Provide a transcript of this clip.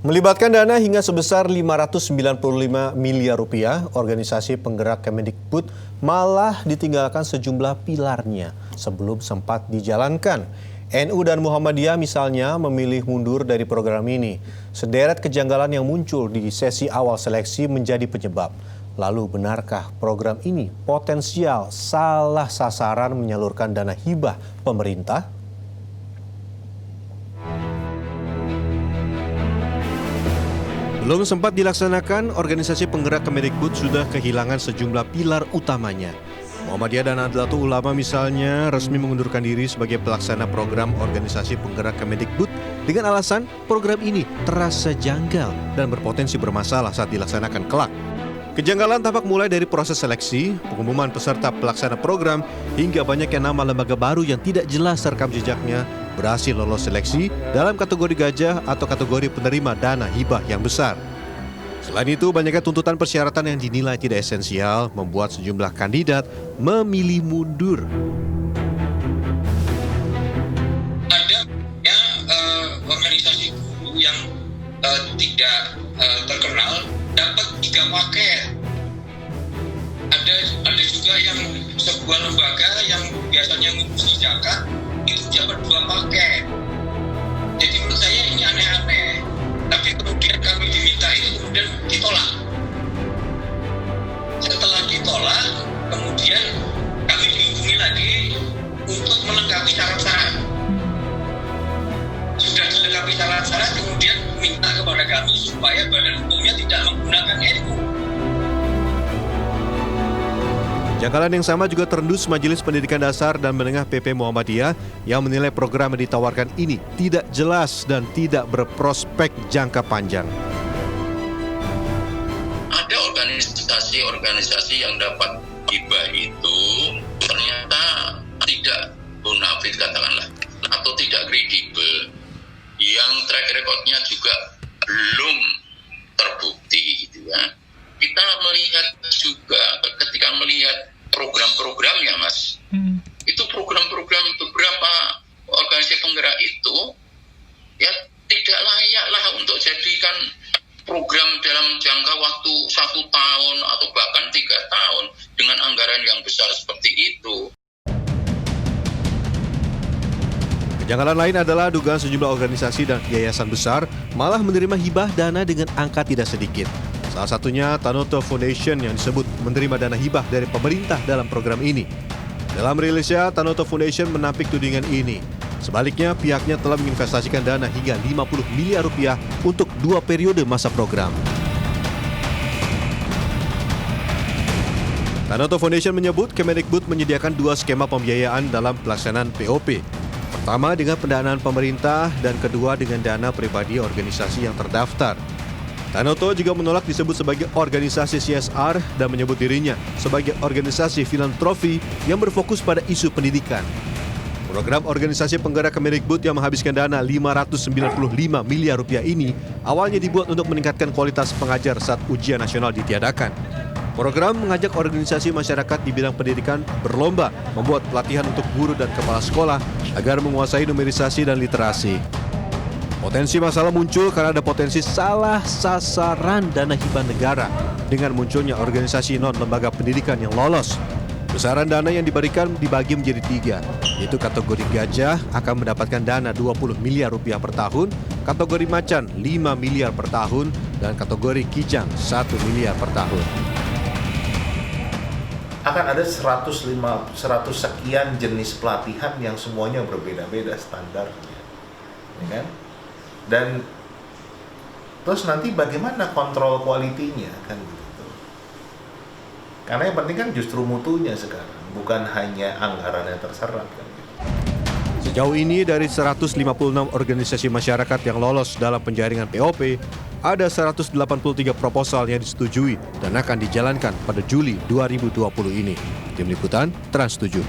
Melibatkan dana hingga sebesar 595 miliar rupiah, organisasi penggerak Kemendikbud malah ditinggalkan sejumlah pilarnya sebelum sempat dijalankan. NU dan Muhammadiyah misalnya memilih mundur dari program ini. Sederet kejanggalan yang muncul di sesi awal seleksi menjadi penyebab. Lalu benarkah program ini potensial salah sasaran menyalurkan dana hibah pemerintah? Belum sempat dilaksanakan, organisasi penggerak Kemendikbud sudah kehilangan sejumlah pilar utamanya. Muhammadiyah dan Nahdlatul Ulama misalnya resmi mengundurkan diri sebagai pelaksana program organisasi penggerak Kemendikbud dengan alasan program ini terasa janggal dan berpotensi bermasalah saat dilaksanakan kelak. Kejanggalan tampak mulai dari proses seleksi, pengumuman peserta pelaksana program, hingga banyaknya nama lembaga baru yang tidak jelas rekam jejaknya berhasil lolos seleksi dalam kategori gajah atau kategori penerima dana hibah yang besar. Selain itu, banyaknya tuntutan persyaratan yang dinilai tidak esensial membuat sejumlah kandidat memilih mundur. Ada ya organisasi guru yang tidak terkenal dapat 3 paket. Ada juga yang sebuah lembaga yang biasanya ngurusi zakat itu dapat 2 paket. Jadi menurut saya ini aneh-aneh. Tapi kemudian kami diminta itu kemudian ditolak. Setelah ditolak, kemudian kami dihubungi lagi untuk melengkapi syarat-syarat. Sudah dilengkapi syarat-syarat, kemudian minta kepada kami supaya badan hukumnya tidak menggunakan NU. Janggalan yang sama juga terendus Majelis Pendidikan Dasar dan Menengah PP Muhammadiyah yang menilai program yang ditawarkan ini tidak jelas dan tidak berprospek jangka panjang. Ada organisasi yang dapat hibah itu ternyata tidak bonafit katakanlah atau tidak kredibel, yang track recordnya juga belum terbukti gitu ya. Kita melihat juga ketika melihat program-programnya, Mas. Itu program-program beberapa organisasi penggerak itu ya tidak layaklah untuk jadikan program dalam jangka waktu 1 tahun atau bahkan 3 tahun dengan anggaran yang besar seperti itu. Kejanggalan lain adalah dugaan sejumlah organisasi dan yayasan besar malah menerima hibah dana dengan angka tidak sedikit. Salah satunya Tanoto Foundation yang disebut menerima dana hibah dari pemerintah dalam program ini. Dalam rilisnya, Tanoto Foundation menampik tudingan ini. Sebaliknya, pihaknya telah menginvestasikan dana hingga 50 miliar rupiah untuk 2 periode masa program. Tanoto Foundation menyebut Kemendikbud menyediakan 2 skema pembiayaan dalam pelaksanaan POP. Pertama dengan pendanaan pemerintah dan kedua dengan dana pribadi organisasi yang terdaftar. Tanoto juga menolak disebut sebagai organisasi CSR dan menyebut dirinya sebagai organisasi filantropi yang berfokus pada isu pendidikan. Program organisasi penggerak Kemendikbud yang menghabiskan dana 595 miliar rupiah ini awalnya dibuat untuk meningkatkan kualitas pengajar saat ujian nasional ditiadakan. Program mengajak organisasi masyarakat di bidang pendidikan berlomba membuat pelatihan untuk guru dan kepala sekolah agar menguasai numerisasi dan literasi. Potensi masalah muncul karena ada potensi salah sasaran dana hibah negara dengan munculnya organisasi non-lembaga pendidikan yang lolos. Besaran dana yang diberikan dibagi menjadi 3, yaitu kategori gajah akan mendapatkan dana 20 miliar rupiah per tahun, kategori macan 5 miliar per tahun, dan kategori kijang 1 miliar per tahun. Akan ada 100 sekian jenis pelatihan yang semuanya berbeda-beda standarnya, ya kan? Dan terus nanti bagaimana kontrol kualitinya kan gitu. Karena yang penting kan justru mutunya sekarang, bukan hanya anggaran yang terserap kan gitu. Sejauh ini dari 156 organisasi masyarakat yang lolos dalam penjaringan POP, ada 183 proposal yang disetujui dan akan dijalankan pada Juli 2020 ini. Tim Liputan Trans 7.